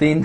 3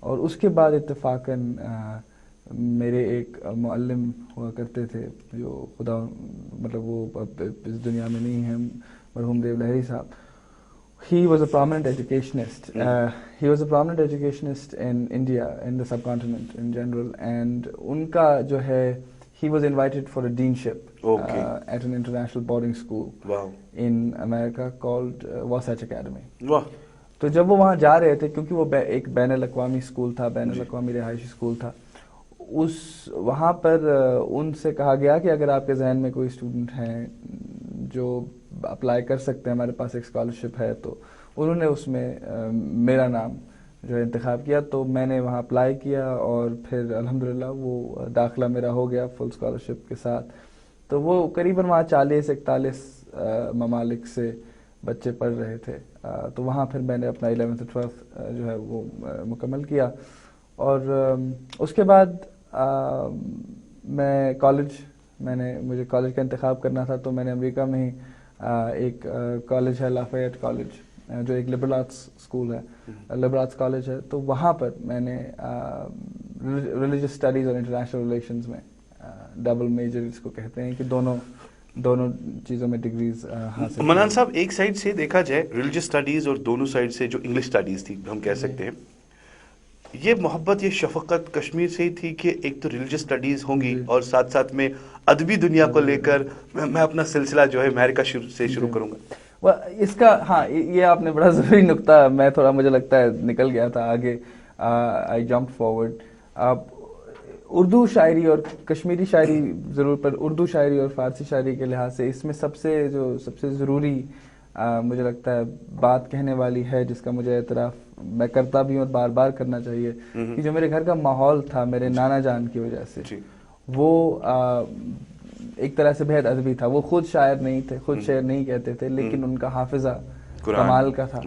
اور اس کے بعد اتفاقاً میرے ایک معلم ہوا کرتے تھے جو خدا مطلب وہ اب اس دنیا میں نہیں ہیں، مرحوم دیو لہری صاحب. He was a prominent educationist. He was a prominent educationist in India, in the subcontinent in general, and ان کا جو ہے he was invited for a deanship at an international boarding school in America called Wasatch Academy. تو جب وہ وہاں جا رہے تھے، کیونکہ وہ ایک بین الاقوامی اسکول تھا، بین الاقوامی رہائشی اسکول تھا، وہاں پر ان سے کہا گیا کہ اگر آپ کے ذہن میں کوئی اسٹوڈنٹ ہیں جو اپلائی کر سکتے ہیں، ہمارے پاس ایک اسکالرشپ ہے. تو انہوں نے اس میں میرا نام جو ہے انتخاب کیا. تو میں نے وہاں اپلائی کیا اور پھر الحمدللہ وہ داخلہ میرا ہو گیا فل اسکالرشپ کے ساتھ. تو وہ قریباً وہاں 40-41 ممالک سے بچے پڑھ رہے تھے. تو وہاں پھر میں نے اپنا 11th 12th جو ہے وہ مکمل کیا. اور اس کے بعد میں کالج، مجھے کالج کا انتخاب کرنا تھا. تو میں نے امریکہ میں ہی ایک کالج ہے لافیٹ کالج، جو ایک لبرل آرٹس اسکول ہے، لبرل آرٹس کالج ہے. تو وہاں پر میں نے ریلیجس اسٹڈیز اور انٹرنیشنل ریلیشنز میں ڈبل میجر اس کو کہتے ہیں کہ دونوں چیزوں میں ڈگریز حاصل. منان صاحب، ایک سائڈ سے دیکھا جائے ریلیجس اسٹڈیز اور دونوں سائڈ سے جو انگلش اسٹڈیز تھی ہم کہہ سکتے ہیں، یہ محبت، یہ شفقت کشمیر سے ہی تھی کہ ایک تو ریلیجس اسٹڈیز ہوں گی اور ساتھ ساتھ میں ادبی دنیا کو لے کر میں اپنا سلسلہ جو ہے امریکہ سے شروع کروں گا. اس کا ہاں، یہ آپ نے بڑا ضروری نقطہ، میں تھوڑا مجھے لگتا ہے نکل گیا تھا آگے. I jump forward. اردو شاعری اور کشمیری شاعری ضرور، پر اردو شاعری اور فارسی شاعری کے لحاظ سے اس میں سب سے ضروری مجھے لگتا ہے بات کہنے والی ہے، جس کا مجھے اعتراف میں کرتا بھی ہوں اور بار بار کرنا چاہیے، کہ جو میرے گھر کا ماحول تھا میرے نانا جان کی وجہ سے، وہ ایک طرح سے بہت ادبی تھا. وہ خود شاعر نہیں تھے، خود شعر نہیں کہتے تھے، لیکن ان کا حافظہ کمال کا تھا.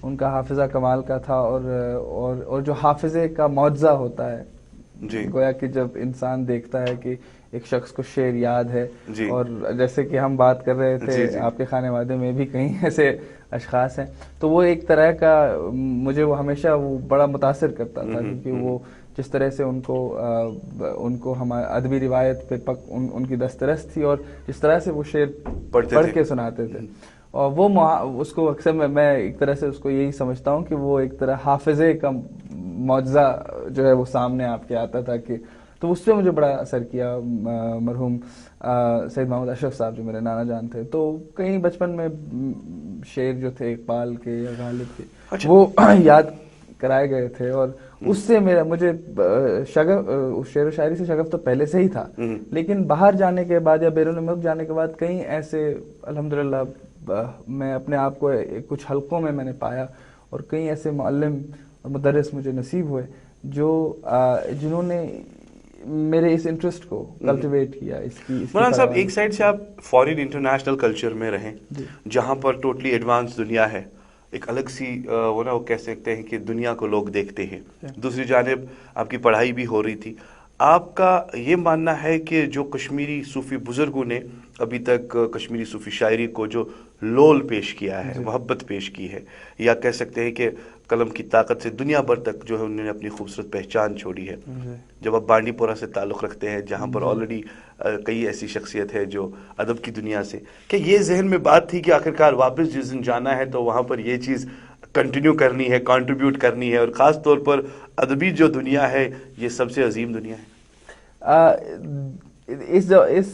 ان کا حافظہ کمال کا تھا. اور جو حافظے کا معجزہ ہوتا ہے، گویا کہ جب انسان دیکھتا ہے کہ ایک شخص کو شعر یاد ہے، اور جیسے کہ ہم بات کر رہے تھے آپ کے خانے وادے میں بھی کئی ایسے اشخاص ہیں، تو وہ ایک طرح کا مجھے وہ ہمیشہ وہ بڑا متاثر کرتا تھا، کیونکہ وہ جس طرح سے ان کو ہمارے ادبی روایت پہ ان کی دسترس تھی، اور جس طرح سے وہ شعر پڑھ کے سناتے تھے. اور وہ اس کو اکثر میں ایک طرح سے اس کو یہی سمجھتا ہوں کہ وہ ایک طرح حافظے کا معجزہ جو ہے وہ سامنے آپ کے آتا تھا. کہ تو اس سے مجھے بڑا اثر کیا مرحوم سید محمود اشرف صاحب جو میرے نانا جان تھے. تو کہیں بچپن میں شعر جو تھے اقبال کے یا غالب کے وہ یاد کرائے گئے تھے، اور اس سے مجھے شغف، شعر و شاعری سے شغف تو پہلے سے ہی تھا، لیکن باہر جانے کے بعد یا بیرون ملک جانے کے بعد کئی ایسے الحمدللہ میں اپنے آپ کو کچھ حلقوں میں نے پایا، اور کئی ایسے معلم اور مدرس مجھے نصیب ہوئے جنہوں نے میرے اس انٹرسٹ کو کلٹیویٹ کیا. مولانا صاحب، ایک سائڈ سے آپ فارن انٹرنیشنل کلچر میں رہیں، جہاں پر ٹوٹلی ایڈوانس دنیا ہے، ایک الگ سی وہ کہہ سکتے ہیں کہ دنیا کو لوگ دیکھتے ہیں. دوسری جانب آپ کی پڑھائی بھی ہو رہی تھی. آپ کا یہ ماننا ہے کہ جو کشمیری صوفی بزرگوں نے ابھی تک کشمیری صوفی شاعری کو جو لول پیش کیا ہے، محبت پیش کی ہے، یا کہہ سکتے ہیں کہ قلم کی طاقت سے دنیا بھر تک جو ہے انہوں نے اپنی خوبصورت پہچان چھوڑی ہے، جب آپ بانڈی پورہ سے تعلق رکھتے ہیں جہاں پر آلریڈی کئی ایسی شخصیت ہے جو ادب کی دنیا سے، کہ یہ ذہن میں بات تھی کہ آخرکار واپس جس دن جانا ہے تو وہاں پر یہ چیز کنٹینیو کرنی ہے، کنٹریبیوٹ کرنی ہے، اور خاص طور پر ادبی جو دنیا ہے یہ سب سے عظیم دنیا ہے؟ اس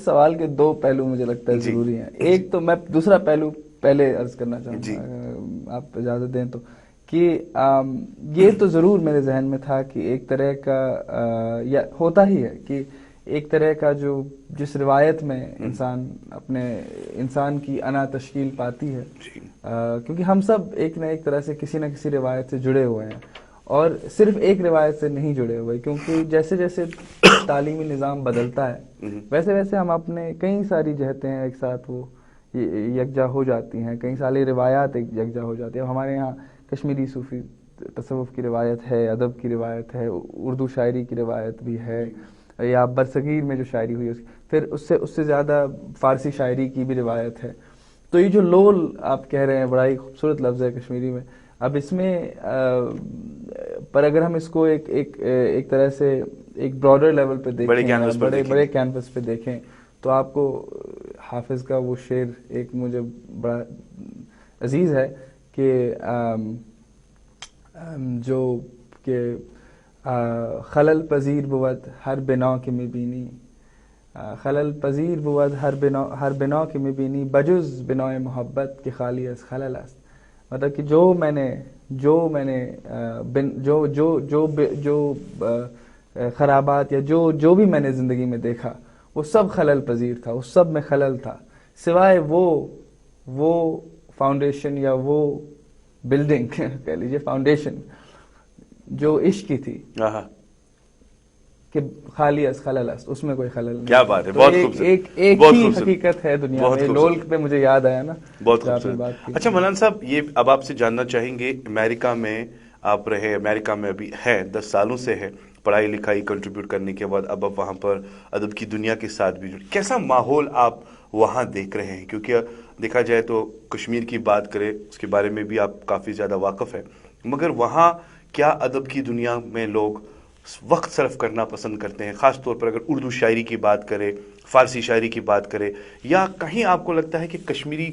سوال کے دو پہلو مجھے لگتا ہے ضروری ہیں. ایک تو میں دوسرا پہلو پہلے عرض کرنا چاہوں گا، آپ اجازت دیں تو، کہ یہ تو ضرور میرے ذہن میں تھا کہ ایک طرح کا یا ہوتا ہی ہے کہ ایک طرح کا جس روایت میں انسان کی انا تشکیل پاتی ہے، کیونکہ ہم سب ایک نہ ایک طرح سے کسی نہ کسی روایت سے جڑے ہوئے ہیں، اور صرف ایک روایت سے نہیں جڑے ہوئے، کیونکہ جیسے جیسے تعلیمی نظام بدلتا ہے ویسے ویسے ہم اپنے کئی ساری جہتیں ہیں ایک ساتھ وہ یکجا ہو جاتی ہیں، کئی ساری روایات یکجا ہو جاتی ہیں. اب ہمارے یہاں کشمیری صوفی تصوف کی روایت ہے، ادب کی روایت ہے، اردو شاعری کی روایت بھی ہے، یا برصغیر میں جو شاعری ہوئی پھر اس سے زیادہ فارسی شاعری کی بھی روایت ہے. تو یہ جو لول آپ کہہ رہے ہیں، بڑا ہی خوبصورت لفظ ہے کشمیری میں، اب اس میں پر اگر ہم اس کو ایک طرح سے ایک براڈر لیول پہ دیکھیں, بڑے کینوس پہ دیکھیں, تو آپ کو حافظ کا وہ شعر ایک مجھے بڑا عزیز ہے کہ جو کہ خلل پذیر بود ہر بنا کے میبینی, خلل پذیر بود ہر بنا کے میبینی, بجز بنائے محبت کے خالی از خلل است. مطلب کہ جو میں نے خرابات یا جو بھی میں نے زندگی میں دیکھا وہ سب خلل پذیر تھا, اس سب میں خلل تھا, سوائے وہ فاؤنڈیشن یا وہ بلڈنگ کہہ لیجیے فاؤنڈیشن جو عشق کی تھی کہ خالی از خلل است, اس میں کوئی خلل نہیں. کیا بات ہے, بہت خوبصورت. ایک ہی حقیقت ہے دنیا میں, لولک پہ مجھے یاد آیا نا. بہت خوبصورت. اچھا مولانا صاحب, یہ اب آپ سے جاننا چاہیں گے, امریکہ میں آپ رہے, امریکہ میں ابھی ہے 10 سالوں سے ہے, پڑھائی لکھائی کنٹریبیوٹ کرنے کے بعد اب آپ وہاں پر ادب کی دنیا کے ساتھ بھی جڑے, کیسا ماحول آپ وہاں دیکھ رہے ہیں؟ کیونکہ دیکھا جائے تو کشمیر کی بات کرے اس کے بارے میں بھی آپ کافی زیادہ واقف ہیں, مگر وہاں کیا ادب کی دنیا میں لوگ وقت صرف کرنا پسند کرتے ہیں, خاص طور پر اگر اردو شاعری کی بات کرے, فارسی شاعری کی بات کرے, یا کہیں آپ کو لگتا ہے کہ کشمیری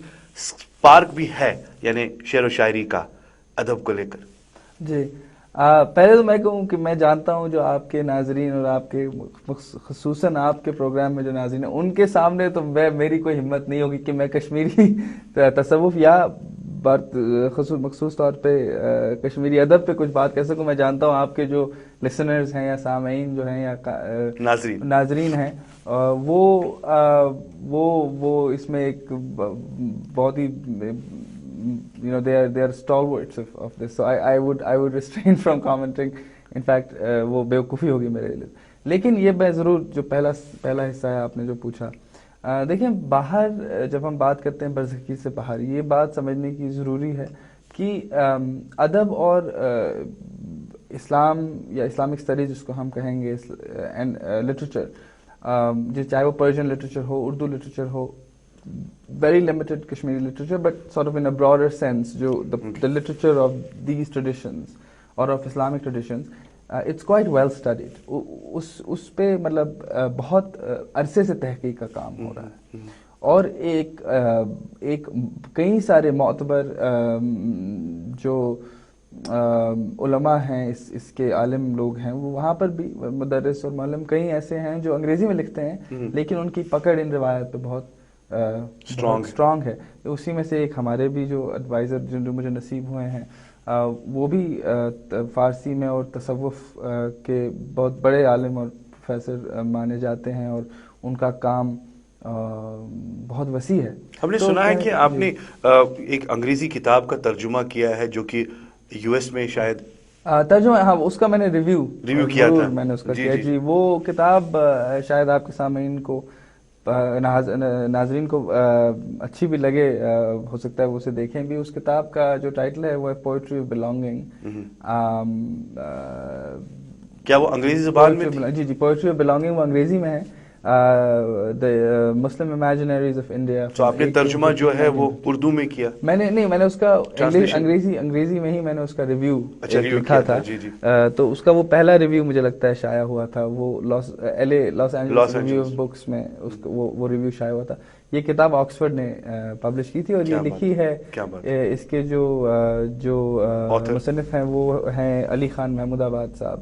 پارک بھی ہے یعنی شعر و شاعری کا ادب کو لے کر؟ جی, پہلے تو میں کہوں کہ میں جانتا ہوں جو آپ کے ناظرین اور آپ کے خصوصاً آپ کے پروگرام میں جو ناظرین ہیں ان کے سامنے تو میری کوئی ہمت نہیں ہوگی کہ میں کشمیری تصوف یا مخصوص طور پہ کشمیری ادب پہ کچھ بات کر سکوں. میں جانتا ہوں آپ کے جو لسنرز ہیں یا سامعین جو ہیں یا ناظرین ہیں وہ اس میں ایک بہت ہی they are stalwarts of this, so I would refrain from commenting. In fact وہ بیوقوفی ہوگی میرے لیے. لیکن یہ میں ضرور جو پہلا حصہ ہے آپ نے جو پوچھا, دیکھیں باہر جب ہم بات کرتے ہیں برزخی سے باہر, یہ بات سمجھنے کی ضروری ہے کہ ادب اور اسلام یا اسلامک اسٹڈیز جس کو ہم کہیں گے, لٹریچر, چاہے وہ Persian literature who, Urdu literature who, very limited Kashmiri literature, but sort of in a broader sense, the literature of these traditions or of Islamic traditions, it's quite well studied. اس پہ مطلب بہت عرصے سے تحقیق کا کام ہو رہا ہے, اور ایک کئی سارے معتبر جو علماء ہیں, اس کے عالم لوگ ہیں, وہ وہاں پر بھی مدرس اور معلم کئی ایسے ہیں جو انگریزی میں لکھتے ہیں, لیکن ان کی پکڑ ان روایت پہ بہت اسٹرانگ ہے. اسی میں سے ایک ہمارے بھی جو ایڈوائزر جو مجھے نصیب ہوئے ہیں وہ بھی فارسی میں اور تصوف کے بہت بڑے عالم اور پروفیسر مانے جاتے ہیں, اور ان کا کام بہت وسیع ہے. ہم نے سنا ہے کہ آپ نے ایک انگریزی کتاب کا ترجمہ کیا ہے جو کہ US میں شاید ترجمہ, ہاں اس کا میں نے ریویو کیا تھا, میں نے اس کا کیا. جی, وہ کتاب شاید آپ کے سامعین کو ناظرین کو اچھی بھی لگے, ہو سکتا ہے وہ اسے دیکھیں بھی. اس کتاب کا جو ٹائٹل ہے وہ ہے پوئٹری آف بلانگنگ. کیا وہ انگریزی زبان میں؟ جی, پوئٹری آف بلانگنگ وہ انگریزی میں ہے. مسلم امیجنریز آف انڈیا. تو آپ نے ترجمہ جو ہے وہ اردو میں کیا؟ میں نے اس کا انگریزی میں ہی میں نے اس کا ریویو لکھا تھا. تو اس کا وہ پہلا ریویو مجھے لگتا ہے شائع ہوا تھا, وہ Los Angeles review of books میں وہ ریویو شائع ہوا تھا. یہ کتاب آکسفورڈ نے پبلش کی تھی, اور یہ لکھی ہے اس کے جو مصنف ہیں وہ ہیں علی خان محمود آباد صاحب,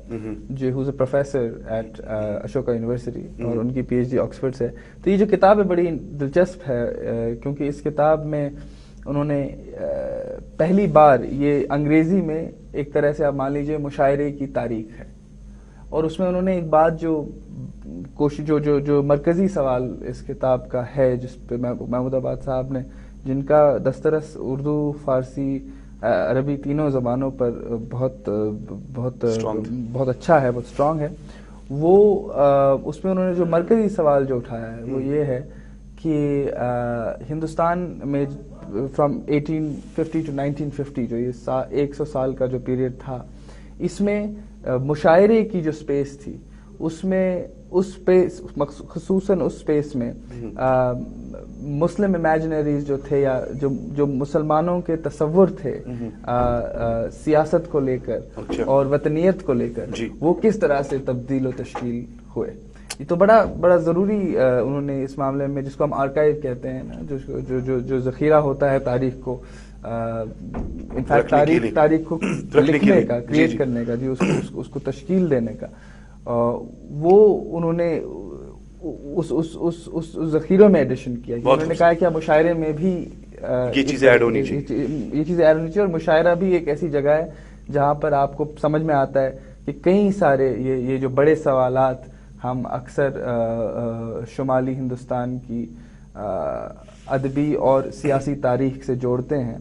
جو who's a professor at Ashoka university, اور ان کی PhD آکسفورڈ سے. تو یہ جو کتاب ہے بڑی دلچسپ ہے, کیونکہ اس کتاب میں انہوں نے پہلی بار یہ انگریزی میں ایک طرح سے آپ مان لیجیے مشاعرے کی تاریخ ہے, اور اس میں انہوں نے ایک بات جو مرکزی سوال اس کتاب کا ہے, جس پہ محمود آباد صاحب نے, جن کا دسترس اردو, فارسی, عربی تینوں زبانوں پر بہت اچھا ہے, بہت اسٹرانگ ہے. وہ اس میں انہوں نے جو مرکزی سوال جو اٹھایا ہے وہ یہ ہے کہ ہندوستان میں فرام 1850 to 1950 جو یہ 100 سال کا جو پیریڈ تھا, اس میں مشاعرے کی جو سپیس تھی اس میں اس اسپیس خصوصاً اس اسپیس میں مسلم امیجنریز جو تھے یا جو مسلمانوں کے تصور تھے سیاست کو لے کر اور وطنیت کو لے کر وہ کس طرح سے تبدیل و تشکیل ہوئے. یہ تو بڑا ضروری انہوں نے اس معاملے میں، جس کو ہم آرکائیو کہتے ہیں نا، جو ذخیرہ ہوتا ہے تاریخ کو، انفیکٹ تاریخ کو لکھنے کا، کریٹ کرنے کا، جی اس کو تشکیل دینے کا، وہ انہوں نے اس ذخیروں میں ایڈیشن کیا. انہوں نے کہا کہ مشاعرے میں بھی یہ چیزیں ایڈ ہونی چاہیے، اور مشاعرہ بھی ایک ایسی جگہ ہے جہاں پر آپ کو سمجھ میں آتا ہے کہ کئی سارے یہ جو بڑے سوالات ہم اکثر شمالی ہندوستان کی ادبی اور سیاسی تاریخ سے جوڑتے ہیں،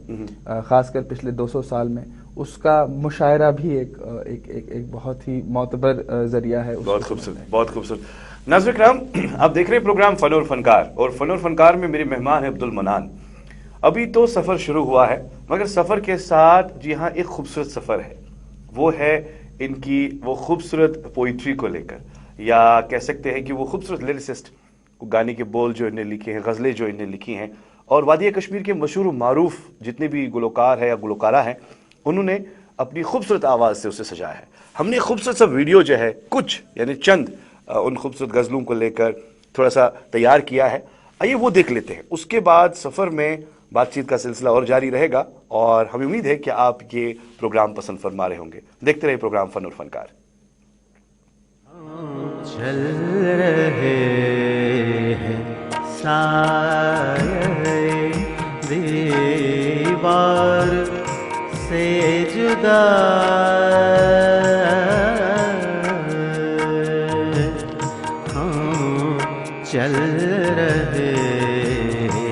خاص کر پچھلے 200 سال میں، اس کا مشاعرہ بھی ایک بہت ہی معتبر ذریعہ ہے. بہت خوبصورت، بہت خوبصورت. ناظرین کرام، آپ دیکھ رہے ہیں پروگرام فن اور فنکار، اور فن اور فنکار میں میرے مہمان ہیں عبد المنان. ابھی تو سفر شروع ہوا ہے، مگر سفر کے ساتھ جی ہاں ایک خوبصورت سفر ہے. وہ ہے ان کی وہ خوبصورت پوئٹری کو لے کر، یا کہہ سکتے ہیں کہ وہ خوبصورت لیریسسٹ، گانے کے بول جو انہیں لکھے ہیں، غزلیں جو انہیں لکھی ہیں، اور وادی کشمیر کے مشہور و معروف جتنے بھی گلوکار ہیں یا گلوکارہ ہیں، انہوں نے اپنی خوبصورت آواز سے اسے سجایا ہے. ہم نے خوبصورت سا ویڈیو جو ہے کچھ یعنی چند ان خوبصورت غزلوں کو لے کر تھوڑا سا تیار کیا ہے. آئیے وہ دیکھ لیتے ہیں. اس کے بعد سفر میں بات چیت کا سلسلہ اور جاری رہے گا، اور ہمیں امید ہے کہ آپ یہ پروگرام پسند فرما رہے ہوں گے. دیکھتے رہے پروگرام فن اور فنکار. چل رہے ہیں سایہ دیوار سے جدا، چل رہے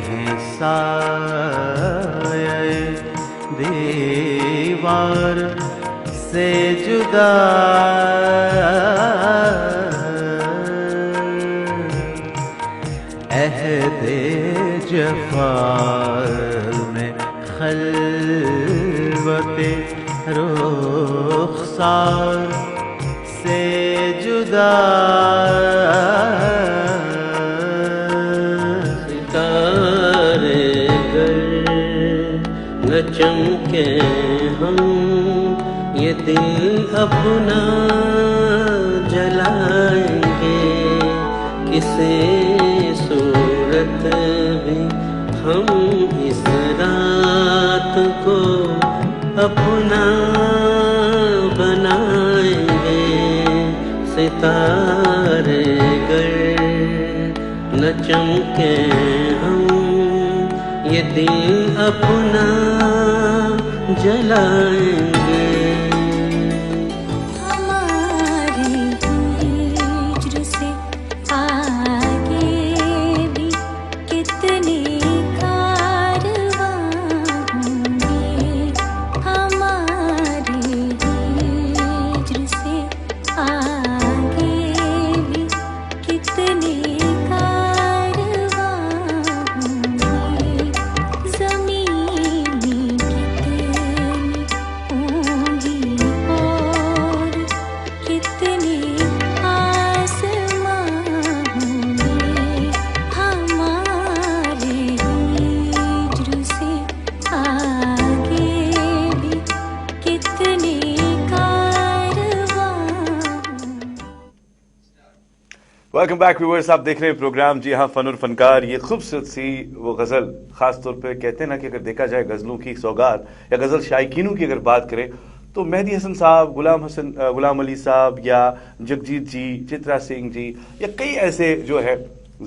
ہیں سایہ دیوار سے جدا، عہد جفا میں خلوت رخسار سے جدا، ستارے گر نہ چمکے ہم یہ دل اپنا جلائیں گے، کسی صورت بھی ہم اس رات کو اپنا بنائیں گے. ستارے گر نہ چمکے ہم یہ دل اپنا جلائیں گے. ویلکم بیک ویورز، آپ دیکھ رہے ہیں پروگرام جی ہاں فن اور فنکار. یہ خوبصورت سی وہ غزل، خاص طور پہ کہتے ہیں نا کہ اگر دیکھا جائے غزلوں کی سوگات یا غزل شائقینوں کی اگر بات کریں تو مہدی حسن صاحب، غلام علی صاحب، یا جگجیت جی، چترا سنگھ جی، یا کئی ایسے جو ہے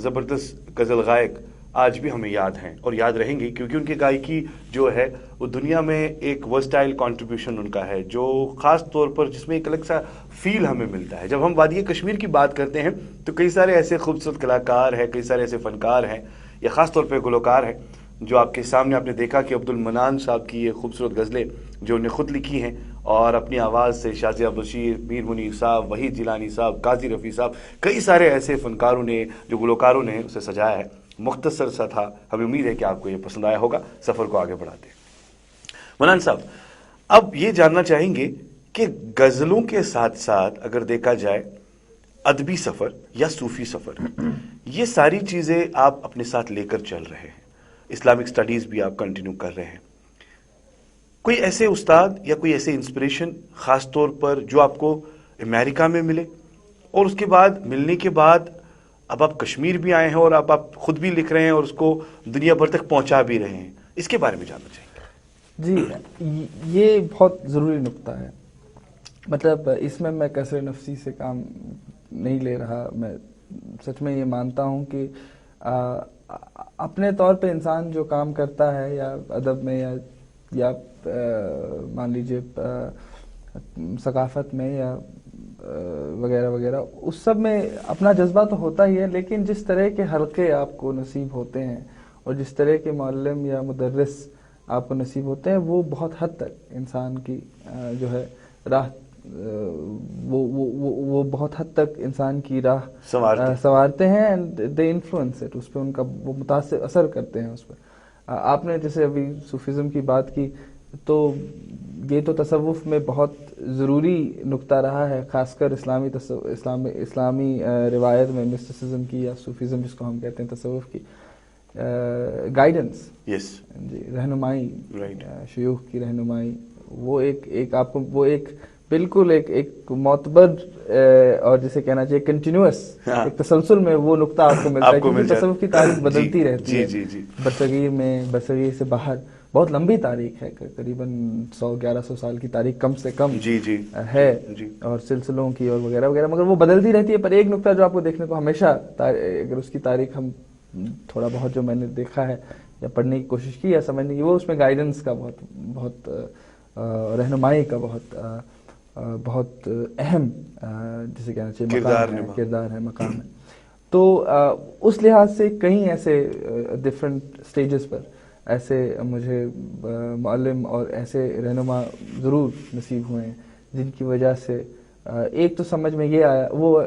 زبردست غزل گائک آج بھی ہمیں یاد ہیں اور یاد رہیں گی، کیونکہ ان کی گائکی جو ہے وہ دنیا میں ایک ورسٹائل کنٹریبیوشن ان کا ہے، جو خاص طور پر جس میں ایک الگ سا فیل ہمیں ملتا ہے. جب ہم وادی کشمیر کی بات کرتے ہیں تو کئی سارے ایسے خوبصورت کلاکار ہیں، کئی سارے ایسے فنکار ہیں یا خاص طور پہ گلوکار ہیں جو آپ کے سامنے آپ نے دیکھا کہ عبد المنان صاحب کی یہ خوبصورت غزلیں جو انہیں خود لکھی ہیں اور اپنی آواز سے شازیہ بشیر، میر منیر صاحب، وحید جیلانی صاحب، قاضی رفیع صاحب، کئی سارے ایسے فنکاروں نے جو گلوکاروں نے اسے سجایا ہے. مختصر سا تھا، ہمیں امید ہے کہ آپ کو یہ پسند آیا ہوگا. سفر کو آگے بڑھاتے ہیں. منان صاحب، اب یہ جاننا چاہیں گے کہ غزلوں کے ساتھ ساتھ اگر دیکھا جائے ادبی سفر یا صوفی سفر، یہ ساری چیزیں آپ اپنے ساتھ لے کر چل رہے ہیں، اسلامک سٹڈیز بھی آپ کنٹینیو کر رہے ہیں. کوئی ایسے استاد یا کوئی ایسے انسپریشن خاص طور پر جو آپ کو امریکہ میں ملے، اور اس کے بعد ملنے کے بعد اب آپ کشمیر بھی آئے ہیں اور اب آپ خود بھی لکھ رہے ہیں اور اس کو دنیا بھر تک پہنچا بھی رہے ہیں، اس کے بارے میں جاننا چاہیں گے؟ جی، یہ بہت ضروری نقطہ ہے. مطلب اس میں کثر نفسی سے کام نہیں لے رہا. میں سچ میں یہ مانتا ہوں کہ اپنے طور پہ انسان جو کام کرتا ہے یا ادب میں یا مان لیجیے ثقافت میں یا وغیرہ وغیرہ، اس سب میں اپنا جذبہ تو ہوتا ہی ہے، لیکن جس طرح کے حلقے آپ کو نصیب ہوتے ہیں اور جس طرح کے معلم یا مدرس آپ کو نصیب ہوتے ہیں، وہ بہت حد تک انسان کی جو ہے راہ، وہ بہت حد تک انسان کی راہ سنوارتے ہیں. اینڈ دے انفلوئنس اٹ، اس پہ ان کا وہ متاثر اثر کرتے ہیں اس پہ. آپ نے جیسے ابھی صوفیزم کی بات کی، تو یہ تو تصوف میں بہت ضروری نقطہ رہا ہے، خاص کر اسلامی روایت میں مسٹسزم کی یا صوفیزم جس کو ہم کہتے ہیں تصوف کی گائیڈنس، جی، رہنمائی، شیوخ کی رہنمائی، وہ ایک آپ کو وہ ایک بالکل ایک معتبر اور جسے کہنا چاہیے کنٹینیوس ایک تسلسل میں وہ نقطہ آپ کو ملتا ہے، کیونکہ تصوف کی تاریخ بدلتی رہتی ہے. برصغیر میں، برصغیر سے باہر بہت لمبی تاریخ ہے، قریباً 100-1100 سال کی تاریخ کم سے کم ہے، اور سلسلوں کی اور وغیرہ وغیرہ، مگر وہ بدلتی رہتی ہے. پر ایک نقطہ جو آپ کو دیکھنے کو ہمیشہ، اگر اس کی تاریخ ہم تھوڑا بہت جو میں نے دیکھا ہے یا پڑھنے کی کوشش کی یا سمجھنے کی، وہ اس میں گائیڈنس کا بہت رہنمائی کا بہت اہم جسے کہنا چاہیے کردار ہے، مقام ہے. تو اس لحاظ سے کئی ایسے ڈفرینٹ سٹیجز پر ایسے مجھے معلم اور ایسے رہنما ضرور نصیب ہوئے ہیں، جن کی وجہ سے ایک تو سمجھ میں یہ آیا، وہ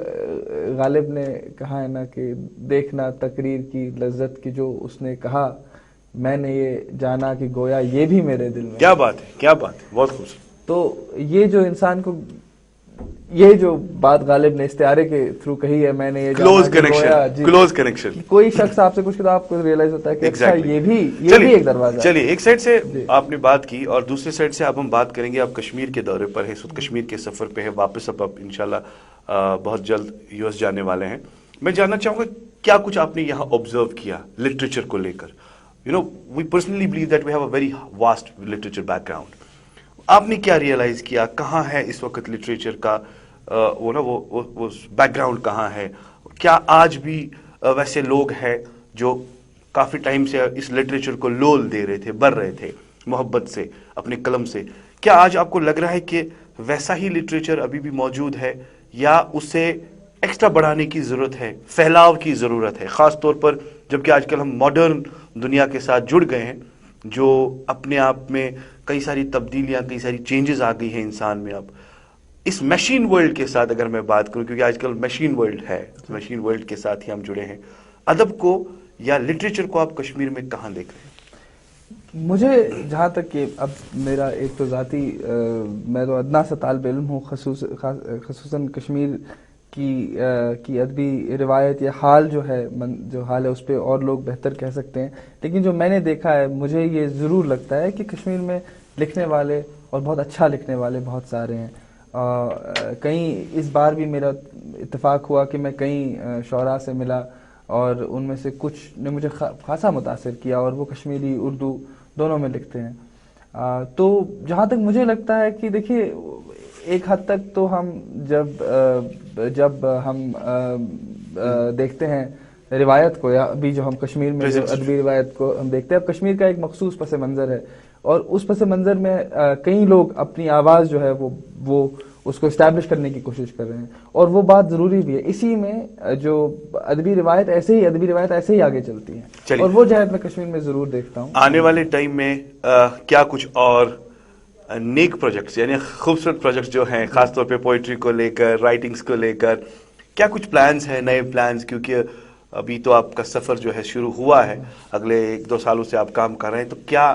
غالب نے کہا ہے نا کہ دیکھنا تقریر کی لذت کی، جو اس نے کہا میں نے یہ جانا کہ گویا یہ بھی میرے دل میں. کیا بات ہے، کیا بات ہے، بہت خوش. تو یہ جو انسان کو، یہ جو بات غالب نے استعارے کے تھرو کہی ہے، میں نے یہ کلوز کنیکشن، کوئی شخص آپ سے کچھ کہتا آپ کو ریئلائز ہوتا ہے کہ اچھا یہ بھی ایک دروازہ. چلیے، ایک سائڈ سے آپ نے بات کی اور دوسری سائڈ سے اب ہم بات کریں گے، آپ کشمیر کے دورے پر ہے اس وقت، کشمیر کے سفر پہ ہے، واپس اب انشاءاللہ بہت جلد US جانے والے ہیں. میں جاننا چاہوں گا کیا کچھ آپ نے یہاں آبزرو کیا لٹریچر کو لے کر. We personally believe that we have a very vast literature background. آپ نے کیا ریئلائز کیا، کہاں ہے اس وقت لٹریچر کا وہ بیک گراؤنڈ کہاں ہے؟ کیا آج بھی ویسے لوگ ہیں جو کافی ٹائم سے اس لٹریچر کو لول دے رہے تھے، بھر رہے تھے محبت سے، اپنے قلم سے، کیا آج آپ کو لگ رہا ہے کہ ویسا ہی لٹریچر ابھی بھی موجود ہے، یا اسے ایکسٹرا بڑھانے کی ضرورت ہے، پھیلاؤ کی ضرورت ہے، خاص طور پر جبکہ آج کل ہم ماڈرن دنیا کے ساتھ جڑ گئے ہیں، جو اپنے آپ میں کئی ساری تبدیلیاں، کئی ساری چینجز آ گئی ہیں انسان میں. اب اس مشین ورلڈ کے ساتھ اگر میں بات کروں، کیونکہ آج کل مشین ورلڈ ہے، مشین ورلڈ کے ساتھ ہی ہم جڑے ہیں، ادب کو یا لٹریچر کو آپ کشمیر میں کہاں دیکھ رہے ہیں؟ مجھے جہاں تک کہ اب میرا ایک تو ذاتی، میں تو ادنا سا طالب علم ہوں، خصوصاً کشمیر کی ادبی روایت یا حال جو حال ہے اس پہ اور لوگ بہتر کہہ سکتے ہیں، لیکن جو میں نے دیکھا ہے مجھے یہ ضرور لگتا ہے کہ کشمیر میں لکھنے والے اور بہت اچھا لکھنے والے بہت سارے ہیں. کہیں اس بار بھی میرا اتفاق ہوا کہ میں کئی شعراء سے ملا اور ان میں سے کچھ نے مجھے خاصا متاثر کیا، اور وہ کشمیری اردو دونوں میں لکھتے ہیں. تو جہاں تک مجھے لگتا ہے کہ دیکھیے، ایک حد تک تو ہم جب ہم دیکھتے ہیں روایت کو، یا ابھی جو ہم کشمیر میں جو ادبی روایت کو ہم دیکھتے ہیں، اب کشمیر کا ایک مخصوص پس منظر ہے، اور اس پس منظر میں کئی لوگ اپنی آواز جو ہے وہ اس کو اسٹیبلش کرنے کی کوشش کر رہے ہیں، اور وہ بات ضروری بھی ہے. اسی میں جو ادبی روایت ایسے ہی آگے چلتی ہے، اور وہ جہت میں کشمیر میں ضرور دیکھتا ہوں. آنے والے ٹائم میں کیا کچھ اور نیک پروجیکٹس، یعنی خوبصورت پروجیکٹس جو ہیں، خاص طور پہ پوئٹری کو لے کر، رائٹنگز کو لے کر، کیا کچھ پلانز ہیں، نئے پلانز؟ کیونکہ ابھی تو آپ کا سفر جو ہے شروع ہوا ہے، اگلے 1-2 سالوں سے آپ کام کر رہے ہیں، تو کیا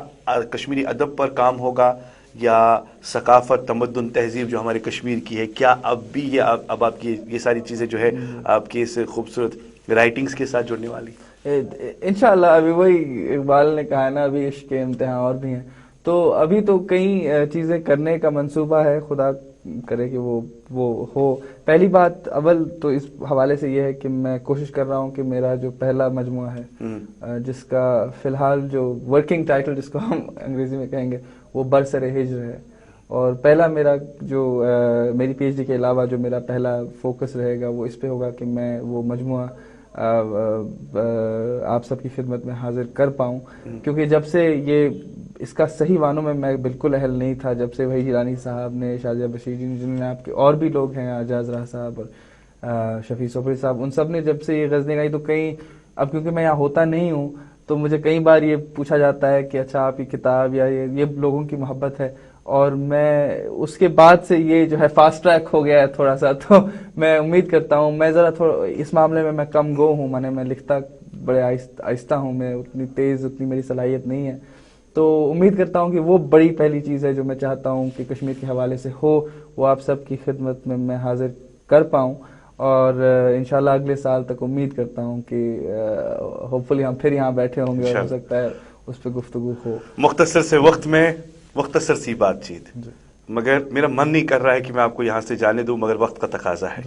کشمیری ادب پر کام ہوگا، یا ثقافت تمدن تہذیب جو ہمارے کشمیر کی ہے، کیا اب بھی اب آپ کی یہ ساری چیزیں جو ہے آپ کی اس خوبصورت رائٹنگز کے ساتھ جڑنے والی؟ انشاءاللہ ابھی وہی اقبال نے کہا نا، ابھی عشق کے امتحان اور بھی ہیں، تو ابھی تو کئی چیزیں کرنے کا منصوبہ ہے، خدا کرے کہ وہ ہو. پہلی بات اول تو اس حوالے سے یہ ہے کہ میں کوشش کر رہا ہوں کہ میرا جو پہلا مجموعہ ہے جس کا فی الحال جو ورکنگ ٹائٹل جس کو ہم انگریزی میں کہیں گے وہ برسر ہجر ہے، اور پہلا میرا جو میری پی ایچ ڈی کے علاوہ جو میرا پہلا فوکس رہے گا وہ اس پہ ہوگا کہ میں وہ مجموعہ آپ سب کی خدمت میں حاضر کر پاؤں، کیونکہ جب سے یہ اس کا صحیح معنوں میں بالکل اہل نہیں تھا، جب سے وہی ہیرانی صاحب نے، شازیہ بشیر جی نے، جنہوں نے آپ کے اور بھی لوگ ہیں، اعجاز راہ صاحب اور شفیع صبری صاحب، ان سب نے جب سے یہ غزلیں گائی تو کہیں اب کیونکہ میں یہاں ہوتا نہیں ہوں تو مجھے کئی بار یہ پوچھا جاتا ہے کہ اچھا آپ کی کتاب یا یہ لوگوں کی محبت ہے، اور میں اس کے بعد سے یہ جو ہے فاسٹ ٹریک ہو گیا ہے تھوڑا سا، تو میں امید کرتا ہوں، میں ذرا تھوڑا اس معاملے میں کم گو ہوں، میں لکھتا بڑے آہستہ ہوں، میں اتنی تیز اتنی میری صلاحیت نہیں ہے، تو امید کرتا ہوں کہ وہ بڑی پہلی چیز ہے جو میں چاہتا ہوں کہ کشمیر کے حوالے سے ہو، وہ آپ سب کی خدمت میں حاضر کر پاؤں، اور انشاءاللہ اگلے سال تک امید کرتا ہوں کہ ہوپ فلی ہم پھر یہاں بیٹھے ہوں گے، اور ہو سکتا ہے اس پہ گفتگو ہو. مختصر سے وقت میں مختصر سی بات چیت، مگر میرا من نہیں کر رہا ہے کہ میں آپ کو یہاں سے جانے دوں، مگر وقت کا تقاضا ہے،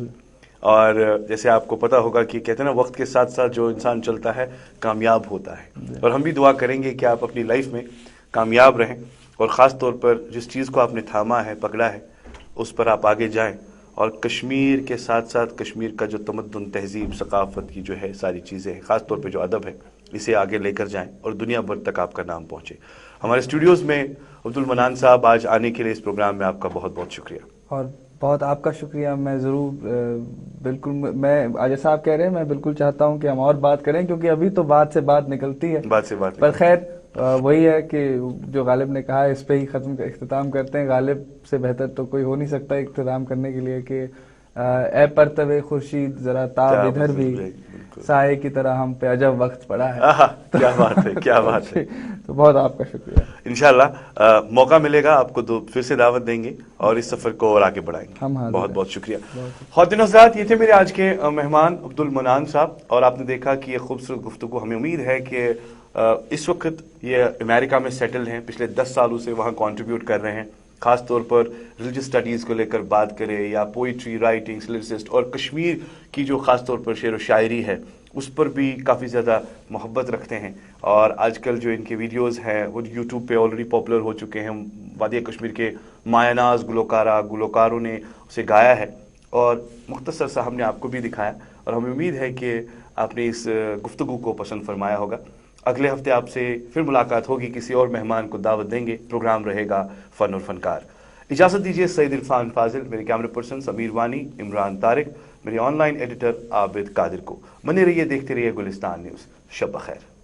اور جیسے آپ کو پتا ہوگا کہ کہتے ہیں نا وقت کے ساتھ ساتھ جو انسان چلتا ہے کامیاب ہوتا ہے، اور ہم بھی دعا کریں گے کہ آپ اپنی لائف میں کامیاب رہیں، اور خاص طور پر جس چیز کو آپ نے تھاما ہے، پکڑا ہے، اس پر آپ آگے جائیں، اور کشمیر کے ساتھ ساتھ کشمیر کا جو تمدن تہذیب ثقافت کی جو ہے ساری چیزیں ہیں، خاص طور پہ جو ادب ہے، اسے آگے لے کر جائیں اور دنیا بھر تک آپ کا نام پہنچے. ہمارے اسٹوڈیوز میں عبد المنان صاحب آج آنے کے لیے اس پروگرام میں آپ کا بہت بہت شکریہ. اور بہت آپ کا شکریہ. میں ضرور بالکل، میں جیسا آپ کہہ رہے ہیں میں بالکل چاہتا ہوں کہ ہم اور بات کریں، کیونکہ ابھی تو بات سے بات نکلتی ہے، پر خیر وہی ہے کہ جو غالب نے کہا ہے اس پہ ہی اختتام کرتے ہیں. غالب سے بہتر تو کوئی ہو نہیں سکتا اختتام کرنے کے لیے کہ اے پرتو خورشید ذرا تاب ادھر بھی، سائے کی طرح ہم پہ عجب وقت پڑا ہے. کیا بات ہے، کیا بات ہے. تو بہت آپ کا شکریہ. انشاءاللہ موقع ملے گا آپ کو پھر سے دعوت دیں گے اور اس سفر کو اور آگے بڑھائیں گے. بہت بہت شکریہ. خواتین و حضرات، یہ تھے میرے آج کے مہمان عبد المنان صاحب، اور آپ نے دیکھا کہ یہ خوبصورت گفتگو، ہمیں امید ہے کہ اس وقت یہ امریکہ میں سیٹل ہیں، پچھلے 10 سالوں سے وہاں کنٹریبیوٹ کر رہے ہیں، خاص طور پر ریلیجس اسٹڈیز کو لے کر بات کریں یا پوئٹری رائٹنگ لرسسٹ، اور کشمیر کی جو خاص طور پر شعر و شاعری ہے اس پر بھی کافی زیادہ محبت رکھتے ہیں. اور آج کل جو ان کے ویڈیوز ہیں وہ یوٹیوب پہ آلریڈی پاپولر ہو چکے ہیں. وادی کشمیر کے مایہ ناز گلوکاروں نے اسے گایا ہے، اور مختصر سا ہم نے آپ کو بھی دکھایا، اور ہمیں امید ہے کہ آپ نے اس گفتگو کو پسند فرمایا ہوگا. اگلے ہفتے آپ سے پھر ملاقات ہوگی، کسی اور مہمان کو دعوت دیں گے. پروگرام رہے گا فن اور فنکار. اجازت دیجیے. سعید عرفان فاضل، میرے کیمرے پرسن سمیر وانی، عمران طارق، میرے آن لائن ایڈیٹر عابد قادر کو. بنے رہیے، دیکھتے رہیے گلستان نیوز. شب بخیر.